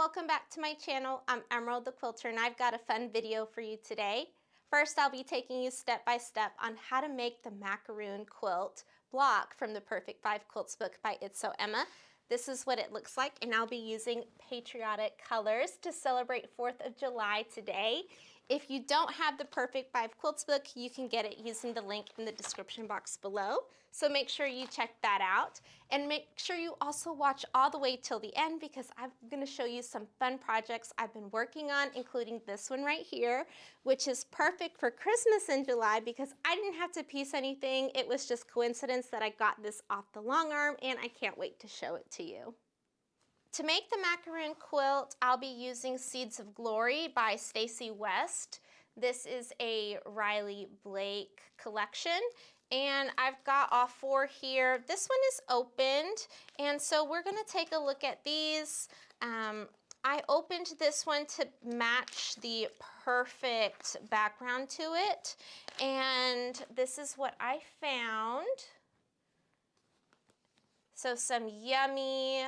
welcome back to my channel. I'm Emerald the Quilter and I've got a fun video for you today. First, I'll be taking you step by step on how to make the Macaroon Quilt block from the Perfect 5 Quilts book by It's So Emma. This is what it looks like, and I'll be using patriotic colors to celebrate 4th of July today. If you don't have the Perfect 5 Quilts book, you can get it using the link in the description box below. So make sure you check that out. And make sure you also watch all the way till the end, because I'm going to show you some fun projects I've been working on, including this one right here, which is perfect for Christmas in July because I didn't have to piece anything. It was just coincidence that I got this off the long arm, and I can't wait to show it to you. To make the Macaroon Quilt, I'll be using Seeds of Glory by Stacy West. This is a Riley Blake collection, and I've got all 4 here. This one is opened, and so we're going to take a look at these. I opened this one to match the perfect background to it, and this is what I found. So some yummy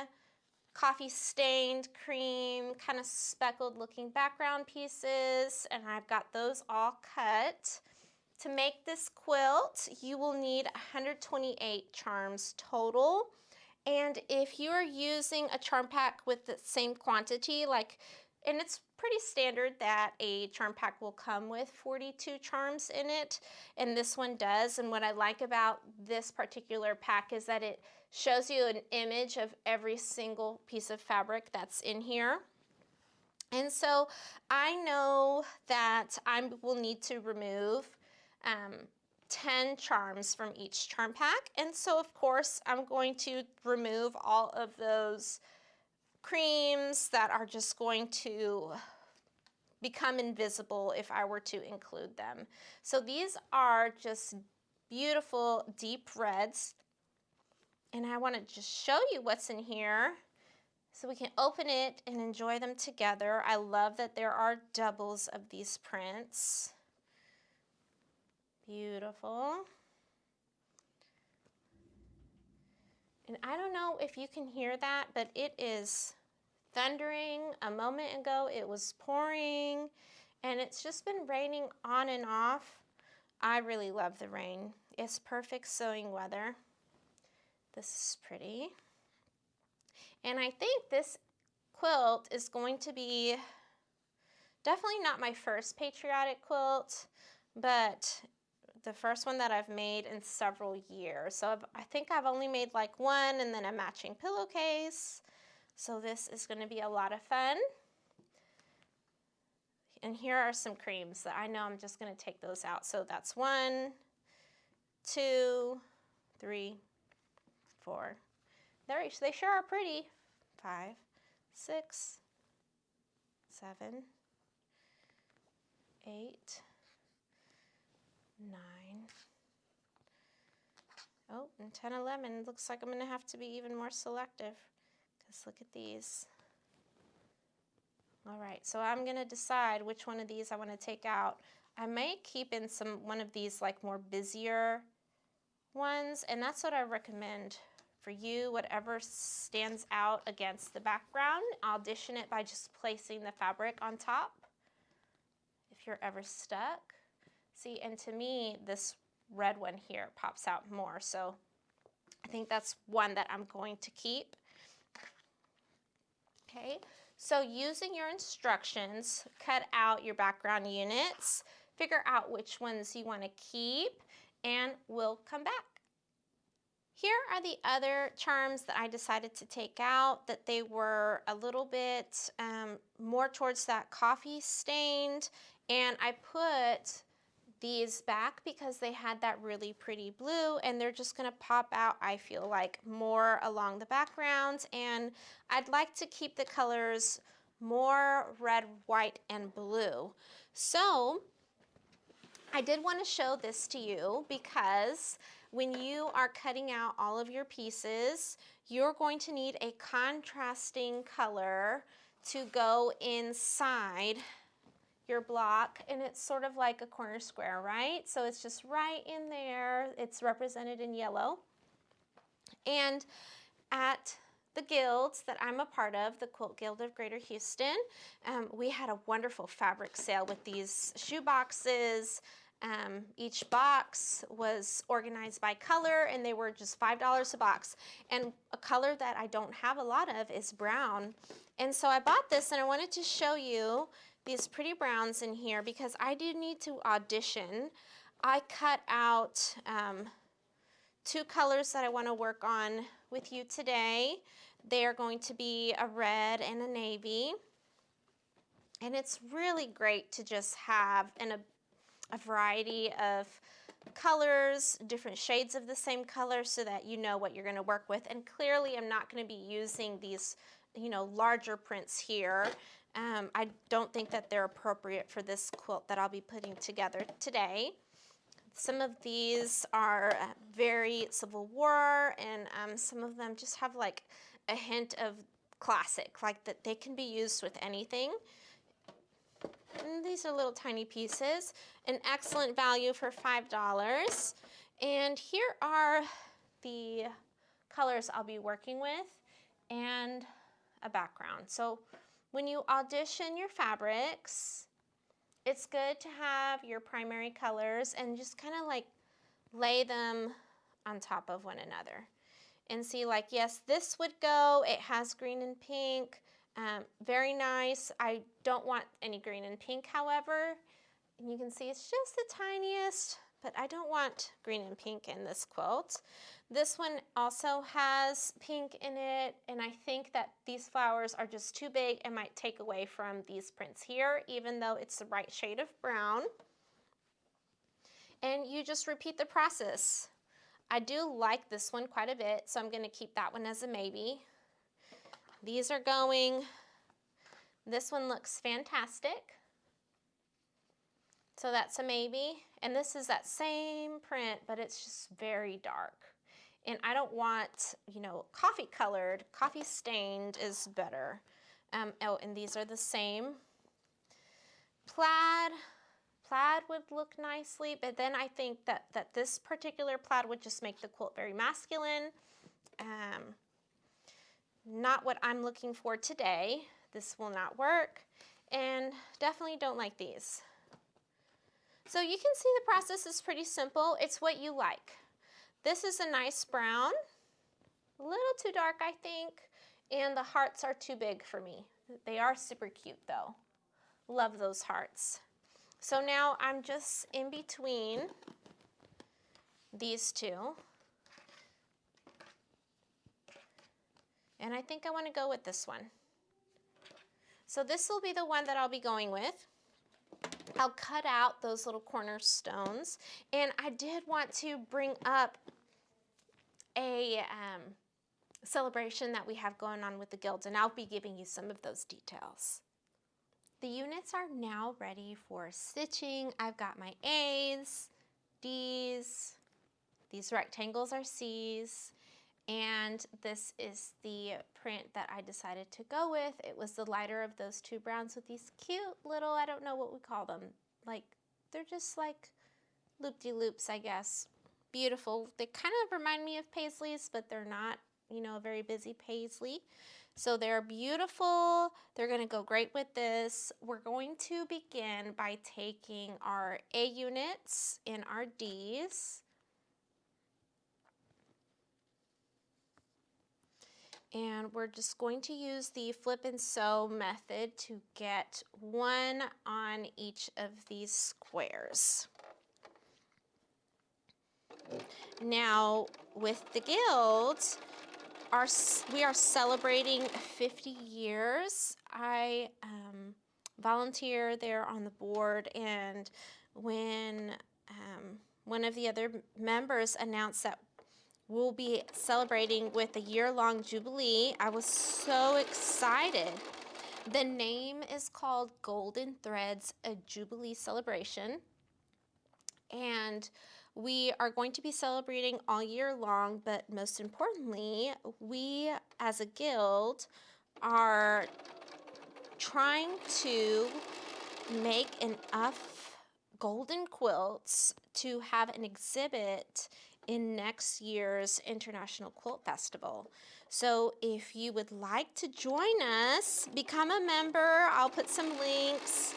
coffee stained cream, kind of speckled looking background pieces, and I've got those all cut. To make this quilt, you will need 128 charms total. And if you are using a charm pack with the same quantity, and it's pretty standard that a charm pack will come with 42 charms in it, and this one does. And what I like about this particular pack is that it shows you an image of every single piece of fabric that's in here. And so I know that I will need to remove 10 charms from each charm pack. And so of course I'm going to remove all of those creams that are just going to become invisible if I were to include them. So these are just beautiful deep reds, and I want to just show you what's in here so we can open it and enjoy them together. I love that there are doubles of these prints. Beautiful. And I don't know if you can hear that, but it is thundering. A moment ago it was pouring, and it's just been raining on and off. I really love the rain. It's perfect sewing weather. This is pretty. And I think this quilt is going to be definitely not my first patriotic quilt, but the first one that I've made in several years. So I think I've only made like one and then a matching pillowcase. So this is going to be a lot of fun. And here are some creams that I know I'm just going to take those out. So that's 1, 2, 3, 4. They sure are pretty. 5, 6, 7, 8, 9. Oh, and 10, 11. Looks like I'm going to have to be even more selective, because look at these. All right, so I'm going to decide which one of these I want to take out. I may keep in one of these like more busier ones, and that's what I recommend for you. Whatever stands out against the background, audition it by just placing the fabric on top if you're ever stuck. See, and to me, this red one here pops out more, so I think that's one that I'm going to keep. Okay, so using your instructions, cut out your background units, figure out which ones you want to keep, and we'll come back. Here are the other charms that I decided to take out, that they were a little bit more towards that coffee stained, and I put these back because they had that really pretty blue, and they're just going to pop out, I feel like, more along the background. And I'd like to keep the colors more red, white, and blue. So I did want to show this to you because when you are cutting out all of your pieces, you're going to need a contrasting color to go inside your block, and it's sort of like a corner square, right? So it's just right in there. It's represented in yellow. And at the guilds that I'm a part of, the Quilt Guild of Greater Houston. We had a wonderful fabric sale with these shoe boxes. Each box was organized by color, and they were just $5 a box. And a color that I don't have a lot of is brown. And so I bought this, and I wanted to show you these pretty browns in here because I do need to audition. I cut out 2 colors that I want to work on with you today. They are going to be a red and a navy. And it's really great to just have a variety of colors, different shades of the same color so that you know what you're going to work with. And clearly I'm not going to be using these, larger prints here. I don't think that they're appropriate for this quilt that I'll be putting together today. Some of these are very Civil War, and some of them just have like a hint of classic, like that they can be used with anything. And these are little tiny pieces, an excellent value for $5. And here are the colors I'll be working with and a background. So when you audition your fabrics, it's good to have your primary colors and just kind of like lay them on top of one another and see, like, yes, this would go. It has green and pink. Very nice. I don't want any green and pink, however. And you can see it's just the tiniest, but I don't want green and pink in this quilt. This one also has pink in it, and I think that these flowers are just too big and might take away from these prints here, even though it's the right shade of brown. And you just repeat the process. I do like this one quite a bit, so I'm going to keep that one as a maybe. These are going. This one looks fantastic. So that's a maybe. And this is that same print, but it's just very dark. And I don't want, coffee colored. Coffee stained is better. Oh, and these are the same. Plaid. Plaid would look nicely, but then I think that this particular plaid would just make the quilt very masculine. Not what I'm looking for today. This will not work, and definitely don't like these. So you can see the process is pretty simple. It's what you like. This is a nice brown, a little too dark, I think, and the hearts are too big for me. They are super cute though. Love those hearts. So now I'm just in between these two. And I think I want to go with this one. So this will be the one that I'll be going with. I'll cut out those little cornerstones. And I did want to bring up a celebration that we have going on with the guilds, and I'll be giving you some of those details. The units are now ready for stitching. I've got my A's, D's, these rectangles are C's, and this is the print that I decided to go with. It was the lighter of those 2 browns with these cute little, I don't know what we call them, like they're just like loop-de-loops, I guess. Beautiful. They kind of remind me of paisleys, but they're not, a very busy paisley. So they're beautiful. They're going to go great with this. We're going to begin by taking our A units and our D's. And we're just going to use the flip and sew method to get one on each of these squares. Now, with the guilds, we are celebrating 50 years. I volunteer there on the board, and when one of the other members announced that we'll be celebrating with a year-long jubilee, I was so excited. The name is called Golden Threads, a Jubilee Celebration, and we are going to be celebrating all year long, but most importantly, we as a guild are trying to make enough golden quilts to have an exhibit in next year's International Quilt Festival. So if you would like to join us, become a member. I'll put some links.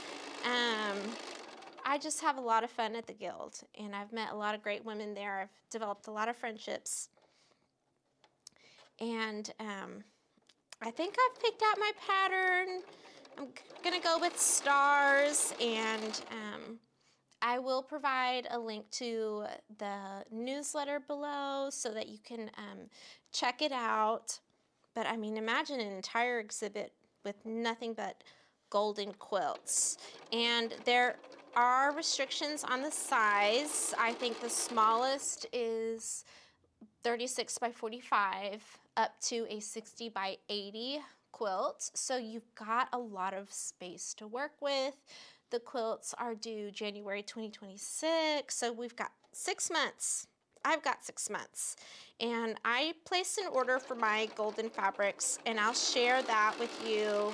I just have a lot of fun at the Guild, and I've met a lot of great women there. I've developed a lot of friendships. And I think I've picked out my pattern. I'm gonna go with stars, and I will provide a link to the newsletter below so that you can check it out. But I mean, imagine an entire exhibit with nothing but golden quilts. And there are restrictions on the size. I think the smallest is 36 by 45 up to a 60 by 80 quilt. So you've got a lot of space to work with. The quilts are due January 2026, so we've got 6 months. I've got 6 months. And I placed an order for my golden fabrics, and I'll share that with you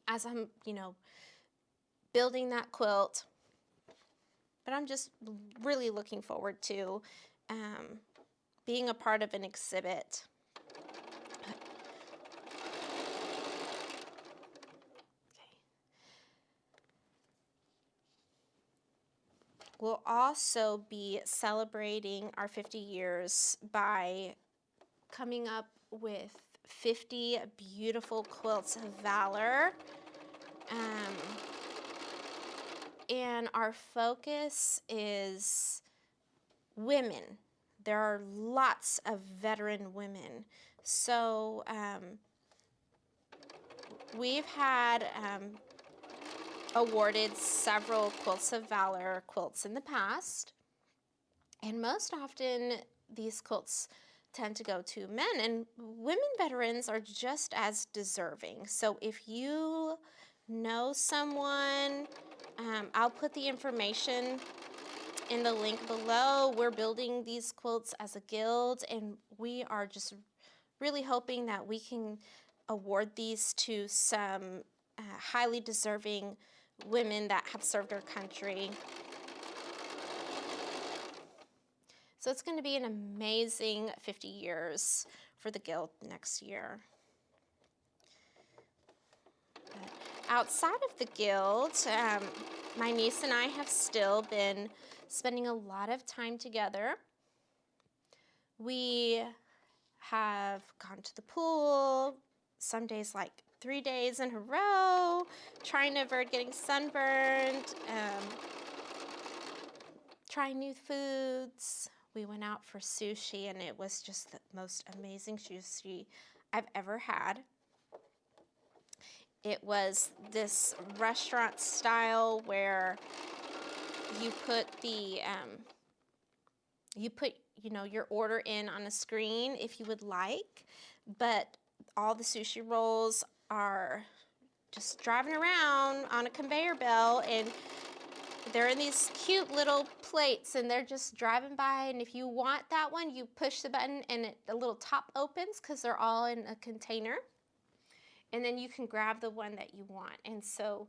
as I'm, building that quilt. But I'm just really looking forward to being a part of an exhibit. We'll also be celebrating our 50 years by coming up with 50 beautiful quilts of valor. And our focus is women. There are lots of veteran women. So we've had awarded several Quilts of Valor quilts in the past, and most often these quilts tend to go to men, and women veterans are just as deserving. So if you know someone, I'll put the information in the link below. We're building these quilts as a guild, and we are just really hoping that we can award these to some highly deserving women that have served our country. So it's going to be an amazing 50 years for the Guild next year. But outside of the Guild, my niece and I have still been spending a lot of time together. We have gone to the pool, some days like 3 days in a row, trying to avoid getting sunburned, trying new foods. We went out for sushi, and it was just the most amazing sushi I've ever had. It was this restaurant style where you put the your order in on a screen if you would like, but all the sushi rolls are just driving around on a conveyor belt, and they're in these cute little plates, and they're just driving by, and if you want that one, you push the button and the little top opens because they're all in a container, and then you can grab the one that you want. And so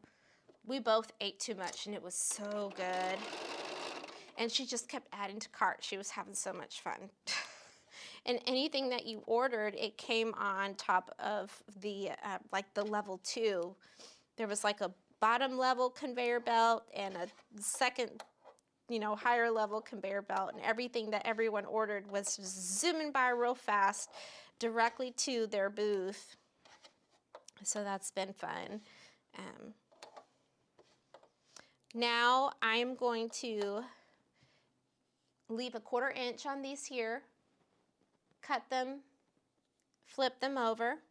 we both ate too much, and it was so good. And she just kept adding to cart. She was having so much fun. And anything that you ordered, it came on top of the, like the level 2. There was like a bottom level conveyor belt and a second, higher level conveyor belt. And everything that everyone ordered was just zooming by real fast directly to their booth. So that's been fun. Now I'm going to leave a 1/4 inch on these here, cut them, flip them over,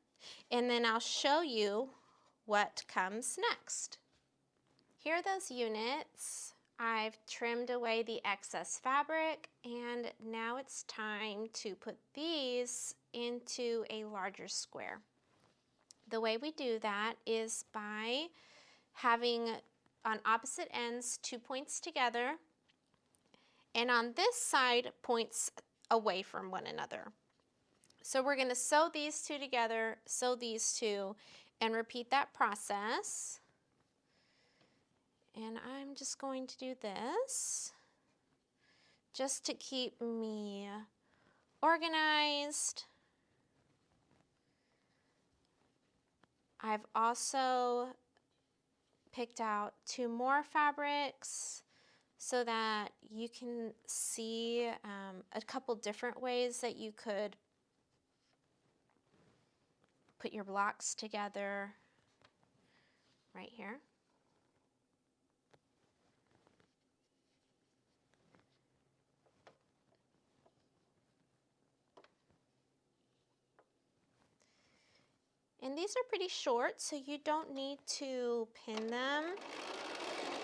and then I'll show you what comes next. Here are those units. I've trimmed away the excess fabric, and now it's time to put these into a larger square. The way we do that is by having on opposite ends 2 points together, and on this side points away from one another. So we're going to sew these two together, sew these two, and repeat that process. And I'm just going to do this just to keep me organized. I've also picked out 2 more fabrics so that you can see a couple different ways that you could put your blocks together right here. And these are pretty short, so you don't need to pin them.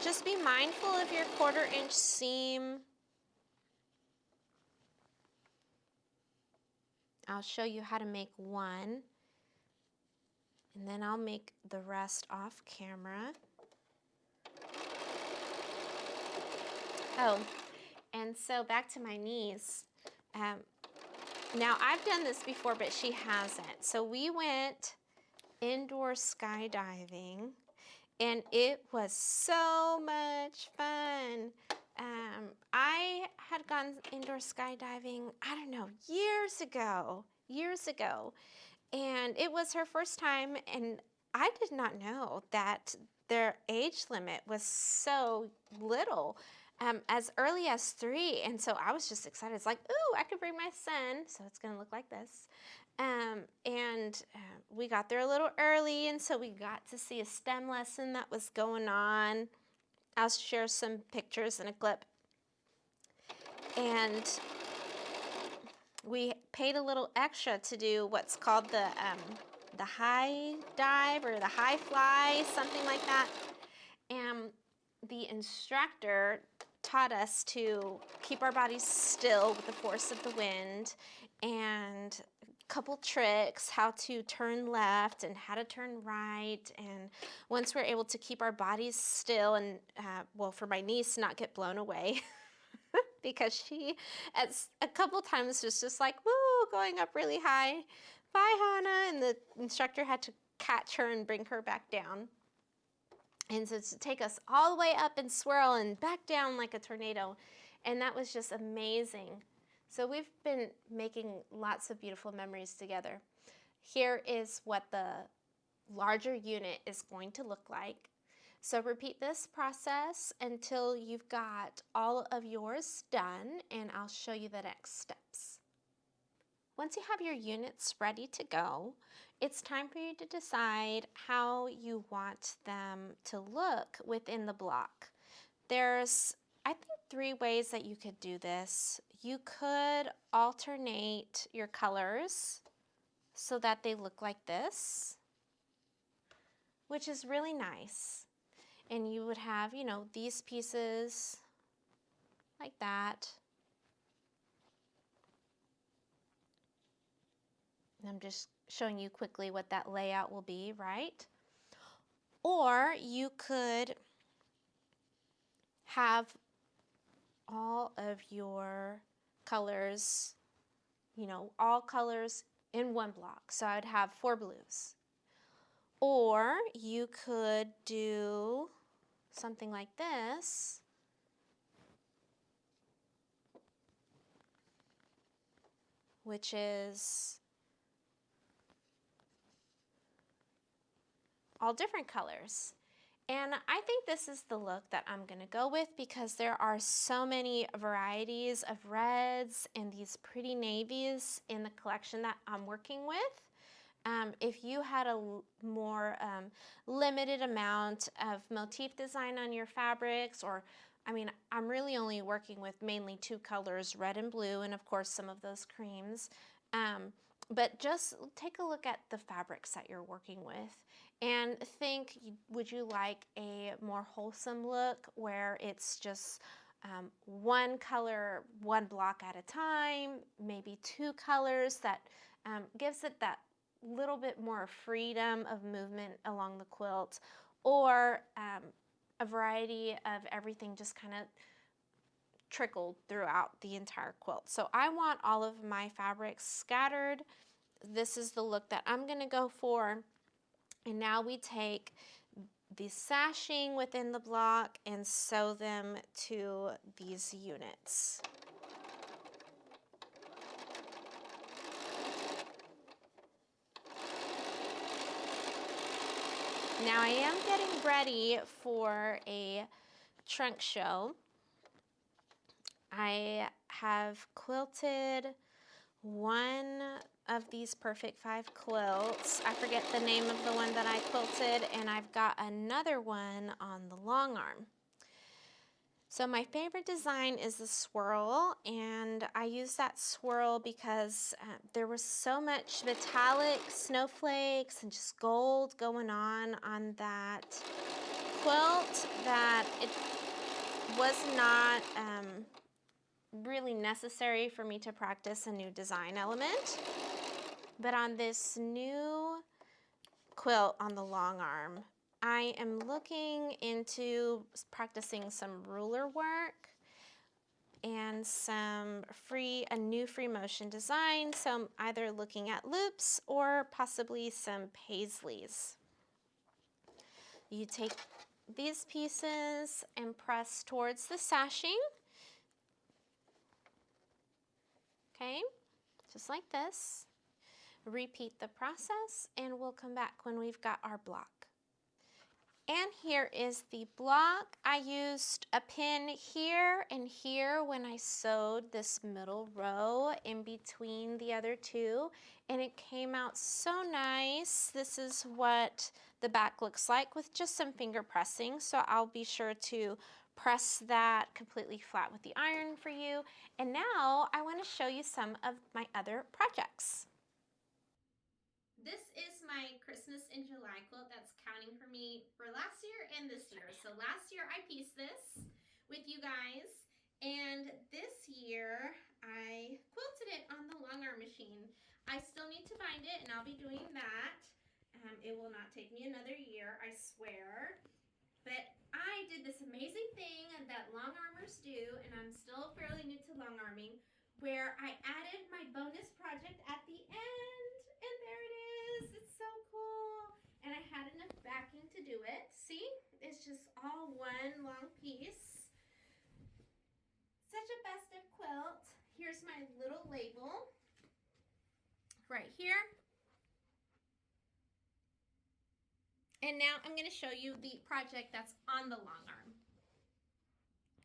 Just be mindful of your 1/4 inch seam. I'll show you how to make one, and then I'll make the rest off camera. Oh, and so back to my niece. Now I've done this before, but she hasn't. So we went indoor skydiving, and it was so much fun. I had gone indoor skydiving, I don't know, years ago, and it was her first time, and I did not know that their age limit was so little, as early as 3, and so I was just excited. It's like, ooh, I could bring my son, so it's gonna look like this. We got there a little early, and so we got to see a STEM lesson that was going on. I'll share some pictures and a clip. And we paid a little extra to do what's called the high dive or the high fly, something like that. And the instructor taught us to keep our bodies still with the force of the wind, and a couple tricks, how to turn left and how to turn right. And once we're able to keep our bodies still and, well, for my niece, not get blown away, because she, at a couple times, was just like, woo, going up really high. Bye, Hannah. And the instructor had to catch her and bring her back down. And so to take us all the way up and swirl and back down like a tornado. And that was just amazing. So we've been making lots of beautiful memories together. Here is what the larger unit is going to look like. So repeat this process until you've got all of yours done, and I'll show you the next steps. Once you have your units ready to go, it's time for you to decide how you want them to look within the block. There's, I think, 3 ways that you could do this. You could alternate your colors so that they look like this, which is really nice. And you would have, you know, these pieces like that. And I'm just showing you quickly what that layout will be, right? Or you could have all of your colors, you know, all colors in one block. So I'd have 4 blues. Or you could do something like this, which is all different colors. And I think this is the look that I'm gonna go with because there are so many varieties of reds and these pretty navies in the collection that I'm working with. If you had a more limited amount of motif design on your fabrics, or, I mean, I'm really only working with mainly 2 colors, red and blue, and of course some of those creams. But just take a look at the fabrics that you're working with and think, would you like a more wholesome look where it's just 1 color, 1 block at a time, maybe 2 colors that gives it that little bit more freedom of movement along the quilt, or a variety of everything just kind of trickled throughout the entire quilt. So I want all of my fabrics scattered. This is the look that I'm going to go for. And now we take the sashing within the block and sew them to these units. Now I am getting ready for a trunk show. I have quilted one of these Perfect 5 quilts. I forget the name of the one that I quilted, and I've got another one on the long arm. So my favorite design is the swirl, and I use that swirl because there was so much metallic snowflakes and just gold going on that quilt that it was not really necessary for me to practice a new design element. But on this new quilt on the long arm, I am looking into practicing some ruler work and a new free motion design. So I'm either looking at loops or possibly some paisleys. You take these pieces and press towards the sashing. Okay, just like this. Repeat the process and we'll come back when we've got our block. And here is the block. I used a pin here and here when I sewed this middle row in between the other two, and it came out so nice. This is what the back looks like with just some finger pressing, so I'll be sure to press that completely flat with the iron for you. And now I want to show you some of my other projects. This is my Christmas in July quilt that's counting for me for last year and this year. So last year I pieced this with you guys, and this year I quilted it on the long arm machine. I still need to bind it, and I'll be doing that. It will not take me another year, I swear. But I did this amazing thing that long armers do, and I'm still fairly new to long arming, where I added my bonus project at the end. And there it is. It's so cool. And I had enough backing to do it. See? It's just all one long piece. Such a festive quilt. Here's my little label right here. And now I'm going to show you the project that's on the long arm.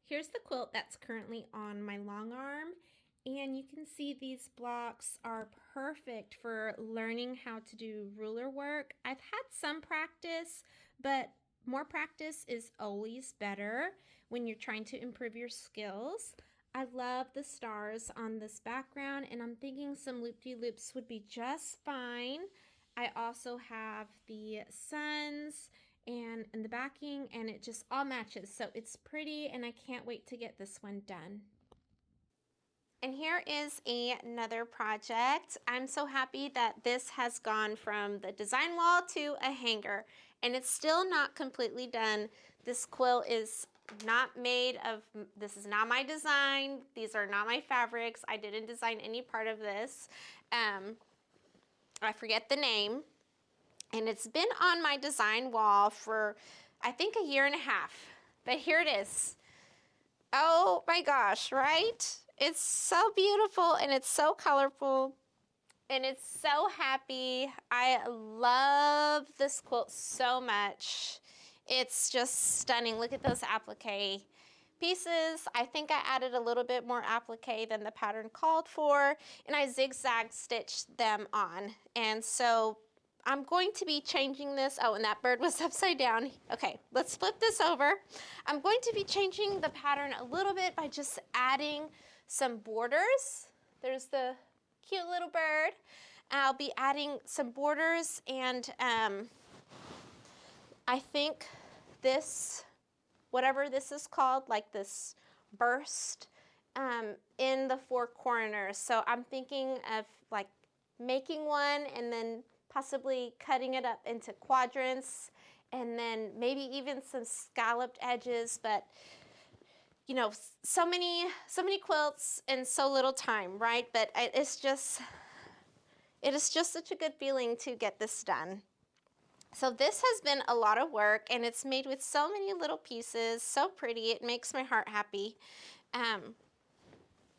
Here's the quilt that's currently on my long arm. And you can see these blocks are perfect for learning how to do ruler work. I've had some practice, but more practice is always better when you're trying to improve your skills. I love the stars on this background, and I'm thinking some loop-de-loops would be just fine. I also have the suns and the backing, and it just all matches. So it's pretty, and I can't wait to get this one done. And here is another project. I'm so happy that this has gone from the design wall to a hanger, and it's still not completely done. This quilt is not made of, this is not my design. These are not my fabrics. I didn't design any part of this. I forget the name. And it's been on my design wall for, I think, a year and a half. But here it is. Oh my gosh, right? It's so beautiful, and it's so colorful, and it's so happy. I love this quilt so much. It's just stunning. Look at those applique pieces. I think I added a little bit more applique than the pattern called for, and I zigzag stitched them on. And so I'm going to be changing this. Oh, and that bird was upside down. Okay, let's flip this over. I'm going to be changing the pattern a little bit by just adding some borders. There's the cute little bird. I'll be adding some borders, and I think this, whatever this is called, like this burst in the four corners. So I'm thinking of like making one and then possibly cutting it up into quadrants, and then maybe even some scalloped edges. But you know, so many quilts in so little time, right? But it is just such a good feeling to get this done. So this has been a lot of work, and it's made with so many little pieces, so pretty. It makes my heart happy.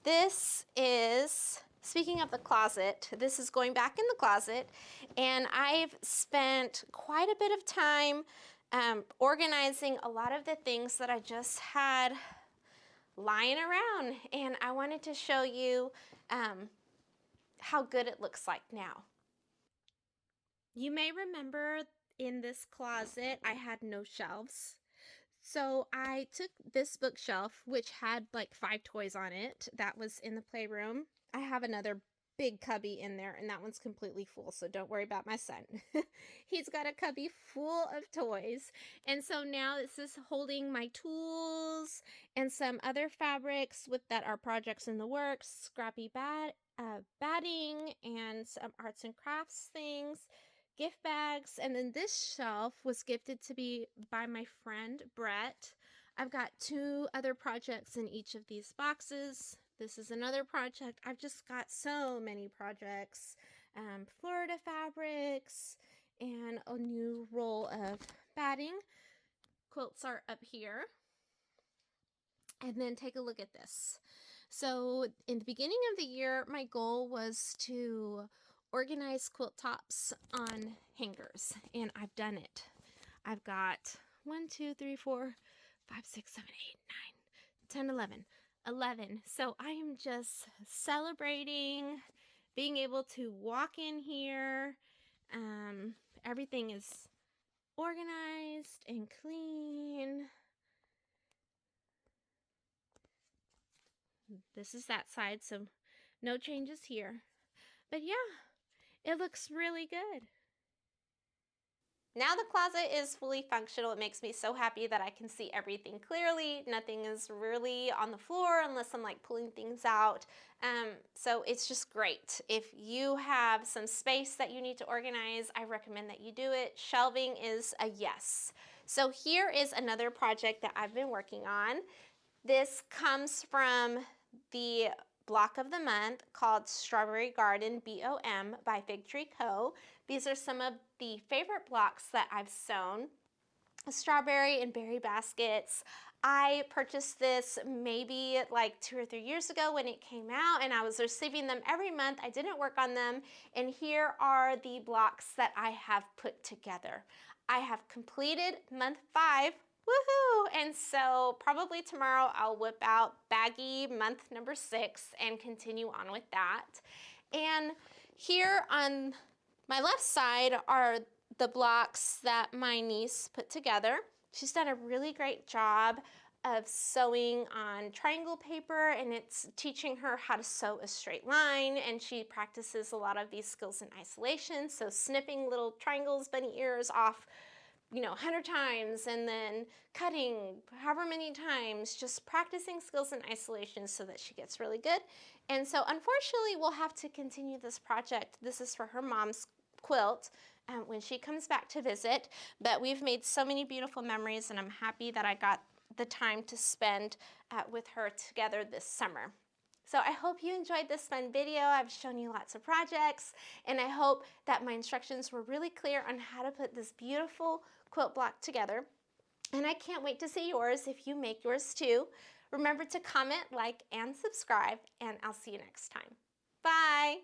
This is, speaking of the closet, this is going back in the closet, and I've spent quite a bit of time organizing a lot of the things that I just had lying around, and I wanted to show you how good it looks like now. You may remember in this closet I had no shelves. So I took this bookshelf, which had like 5 toys on it, that was in the playroom. I have another big cubby in there, and that one's completely full, so don't worry about my son. He's got a cubby full of toys. And so now this is holding my tools and some other fabrics with that are projects in the works, scrappy batting, and some arts and crafts things, gift bags, and then this shelf was gifted to me by my friend Brett. I've got 2 other projects in each of these boxes. This is another project. I've just got so many projects. Florida fabrics and a new roll of batting. Quilts are up here. And then take a look at this. So in the beginning of the year, my goal was to organize quilt tops on hangers, and I've done it. I've got 1, 2, 3, 4, 5, 6, 7, 8, 9, 10, 11. So I am just celebrating being able to walk in here. Everything is organized and clean. This is that side, so no changes here. But yeah, it looks really good. Now the closet is fully functional. It makes me so happy that I can see everything clearly. Nothing is really on the floor unless I'm like pulling things out. So it's just great. If you have some space that you need to organize, I recommend that you do it. Shelving is a yes. So here is another project that I've been working on. This comes from the block of the month called Strawberry Garden BOM by Fig Tree Co. These are some of the favorite blocks that I've sewn. Strawberry and berry baskets. I purchased this maybe like 2 or 3 years ago when it came out, and I was receiving them every month. I didn't work on them, and here are the blocks that I have put together. I have completed month 5. Woohoo! And so probably tomorrow I'll whip out baggy month number 6 and continue on with that. And here on my left side are the blocks that my niece put together. She's done a really great job of sewing on triangle paper, and it's teaching her how to sew a straight line, and she practices a lot of these skills in isolation, so snipping little triangles, bunny ears off 100 times, and then cutting however many times, just practicing skills in isolation so that she gets really good. And so unfortunately we'll have to continue this project. This is for her mom's quilt when she comes back to visit, but we've made so many beautiful memories, and I'm happy that I got the time to spend with her together this summer. So I hope you enjoyed this fun video. I've shown you lots of projects, and I hope that my instructions were really clear on how to put this beautiful quilt block together. And I can't wait to see yours if you make yours too. Remember to comment, like, and subscribe, and I'll see you next time. Bye!